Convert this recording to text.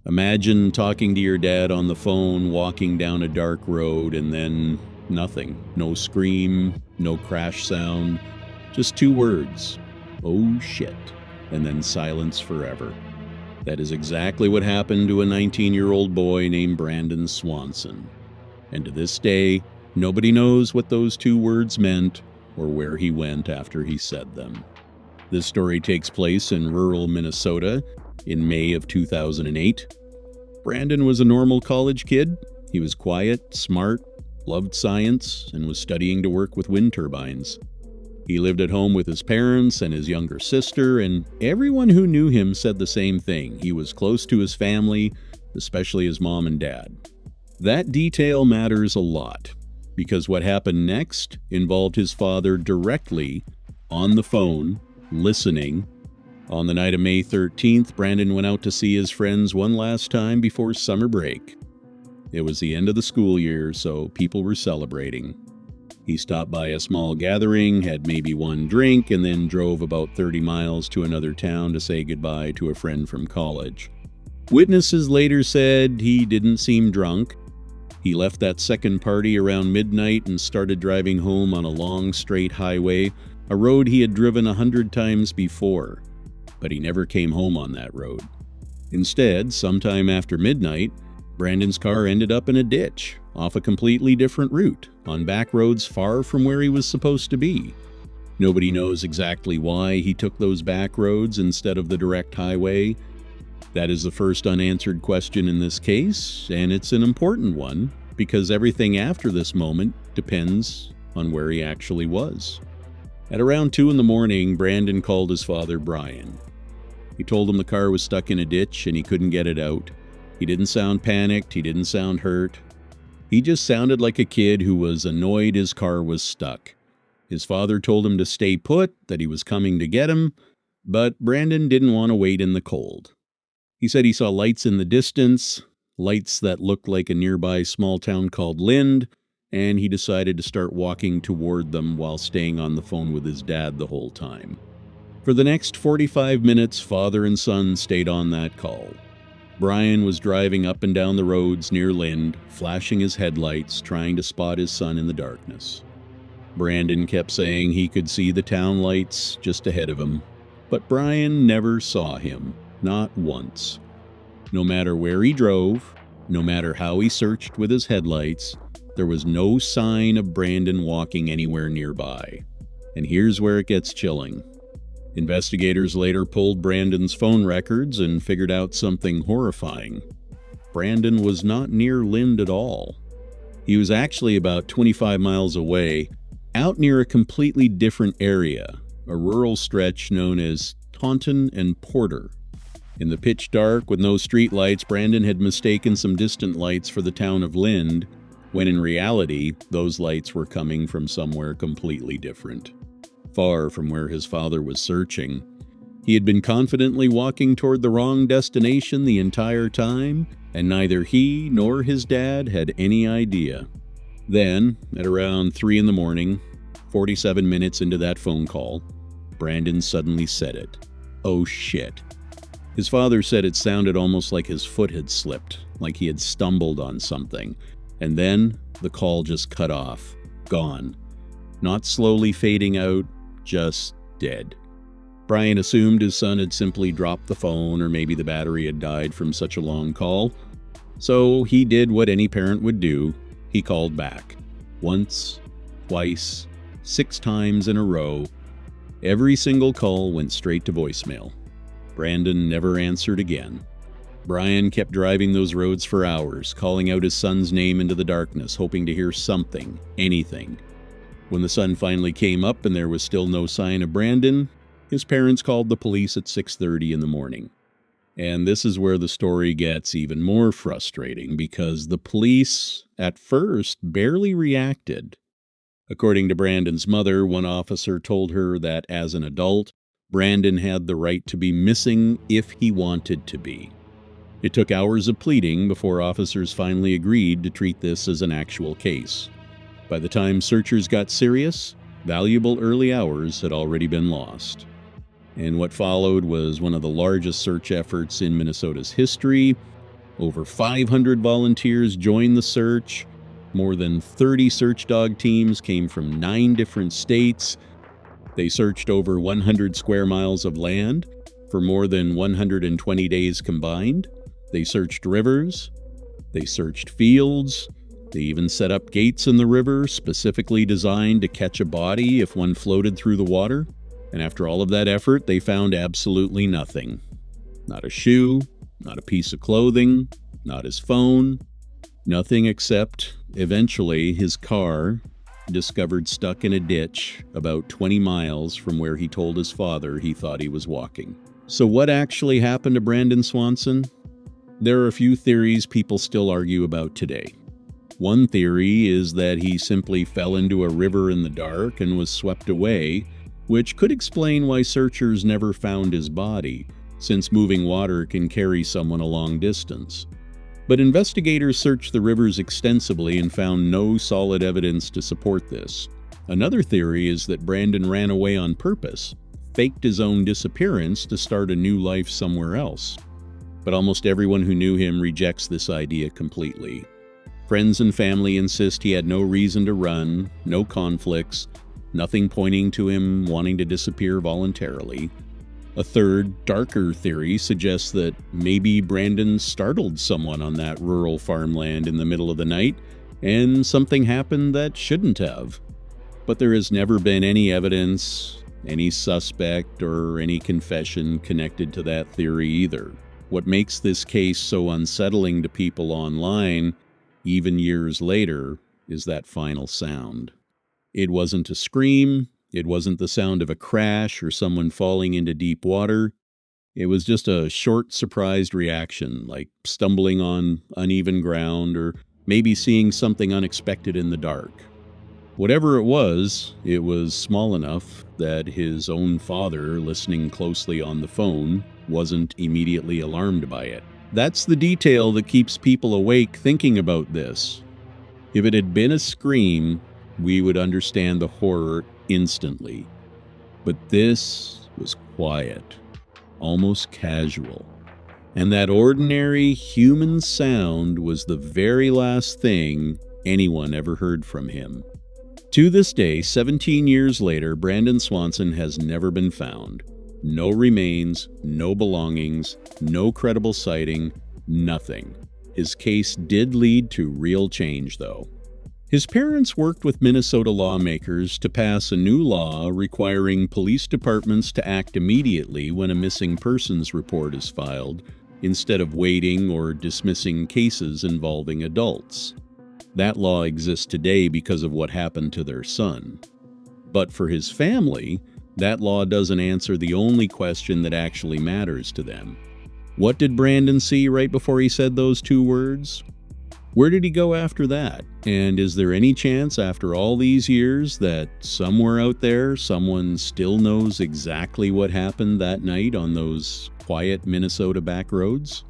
Imagine talking to your dad on the phone, walking down a dark road, and then nothing. No scream, no crash sound, just two words. Oh shit. And then silence forever. That is exactly what happened to a 19-year-old boy named Brandon Swanson. And to this day, nobody knows what those two words meant or where he went after he said them. This story takes place in rural Minnesota in May of 2008. Brandon was a normal college kid. He was quiet, smart, loved science, and was studying to work with wind turbines. He lived at home with his parents and his younger sister, and everyone who knew him said the same thing. He was close to his family, especially his mom and dad. That detail matters a lot, because what happened next involved his father directly on the phone, listening. On the night of May 13th, Brandon went out to see his friends one last time before summer break. It was the end of the school year, so people were celebrating. He stopped by a small gathering, had maybe one drink, and then drove about 30 miles to another town to say goodbye to a friend from college. Witnesses later said he didn't seem drunk. He left that second party around midnight and started driving home on a long, straight highway, a road he had driven 100 times before. But he never came home on that road. Instead, sometime after midnight, Brandon's car ended up in a ditch, off a completely different route, on back roads far from where he was supposed to be. Nobody knows exactly why he took those back roads instead of the direct highway. That is the first unanswered question in this case, and it's an important one, because everything after this moment depends on where he actually was. At around 2 a.m, Brandon called his father, Brian. He told him the car was stuck in a ditch and he couldn't get it out. He didn't sound panicked, he didn't sound hurt. He just sounded like a kid who was annoyed his car was stuck. His father told him to stay put, that he was coming to get him, but Brandon didn't want to wait in the cold. He said he saw lights in the distance, lights that looked like a nearby small town called Lind, and he decided to start walking toward them while staying on the phone with his dad the whole time. For the next 45 minutes, father and son stayed on that call. Brian was driving up and down the roads near Lind, flashing his headlights, trying to spot his son in the darkness. Brandon kept saying he could see the town lights just ahead of him, but Brian never saw him, not once. No matter where he drove, no matter how he searched with his headlights, there was no sign of Brandon walking anywhere nearby. And here's where it gets chilling. Investigators later pulled Brandon's phone records and figured out something horrifying. Brandon was not near Lind at all. He was actually about 25 miles away, out near a completely different area, a rural stretch known as Taunton and Porter. In the pitch dark with no street lights, Brandon had mistaken some distant lights for the town of Lind, when in reality, those lights were coming from somewhere completely different. Far from where his father was searching. He had been confidently walking toward the wrong destination the entire time, and neither he nor his dad had any idea. Then, at around 3 a.m, 47 minutes into that phone call, Brandon suddenly said it. Oh shit. His father said it sounded almost like his foot had slipped, like he had stumbled on something. And then the call just cut off, gone. Not slowly fading out, just dead. Brian assumed his son had simply dropped the phone, or maybe the battery had died from such a long call. So he did what any parent would do. He called back. Once, twice, 6 times in a row. Every single call went straight to voicemail. Brandon never answered again. Brian kept driving those roads for hours, calling out his son's name into the darkness, hoping to hear something, anything. When the sun finally came up and there was still no sign of Brandon, his parents called the police at 6:30 in the morning. And this is where the story gets even more frustrating, because the police, at first, barely reacted. According to Brandon's mother, one officer told her that as an adult, Brandon had the right to be missing if he wanted to be. It took hours of pleading before officers finally agreed to treat this as an actual case. By the time searchers got serious, valuable early hours had already been lost. And what followed was one of the largest search efforts in Minnesota's history, Over 500 volunteers joined the search. More than 30 search dog teams came from 9 different states. They searched over 100 square miles of land for more than 120 days combined. They searched rivers. They searched fields. They even set up gates in the river specifically designed to catch a body if one floated through the water. And after all of that effort, they found absolutely nothing. Not a shoe, not a piece of clothing, not his phone, nothing except, eventually, his car, discovered stuck in a ditch about 20 miles from where he told his father he thought he was walking. So what actually happened to Brandon Swanson? There are a few theories people still argue about today. One theory is that he simply fell into a river in the dark and was swept away, which could explain why searchers never found his body, since moving water can carry someone a long distance. But investigators searched the rivers extensively and found no solid evidence to support this. Another theory is that Brandon ran away on purpose, faked his own disappearance to start a new life somewhere else. But almost everyone who knew him rejects this idea completely. Friends and family insist he had no reason to run, no conflicts, nothing pointing to him wanting to disappear voluntarily. A third, darker theory suggests that maybe Brandon startled someone on that rural farmland in the middle of the night, and something happened that shouldn't have. But there has never been any evidence, any suspect, or any confession connected to that theory either. What makes this case so unsettling to people online, even years later, is that final sound. It wasn't a scream. It wasn't the sound of a crash or someone falling into deep water. It was just a short, surprised reaction, like stumbling on uneven ground or maybe seeing something unexpected in the dark. Whatever it was small enough that his own father, listening closely on the phone, wasn't immediately alarmed by it. That's the detail that keeps people awake thinking about this. If it had been a scream, we would understand the horror instantly. But this was quiet, almost casual. And that ordinary human sound was the very last thing anyone ever heard from him. To this day, 17 years later, Brandon Swanson has never been found. No remains, no belongings, no credible sighting, nothing. His case did lead to real change, though. His parents worked with Minnesota lawmakers to pass a new law requiring police departments to act immediately when a missing persons report is filed, instead of waiting or dismissing cases involving adults. That law exists today because of what happened to their son. But for his family, that law doesn't answer the only question that actually matters to them. What did Brandon see right before he said those 2 words? Where did he go after that? And is there any chance after all these years that somewhere out there someone still knows exactly what happened that night on those quiet Minnesota back roads?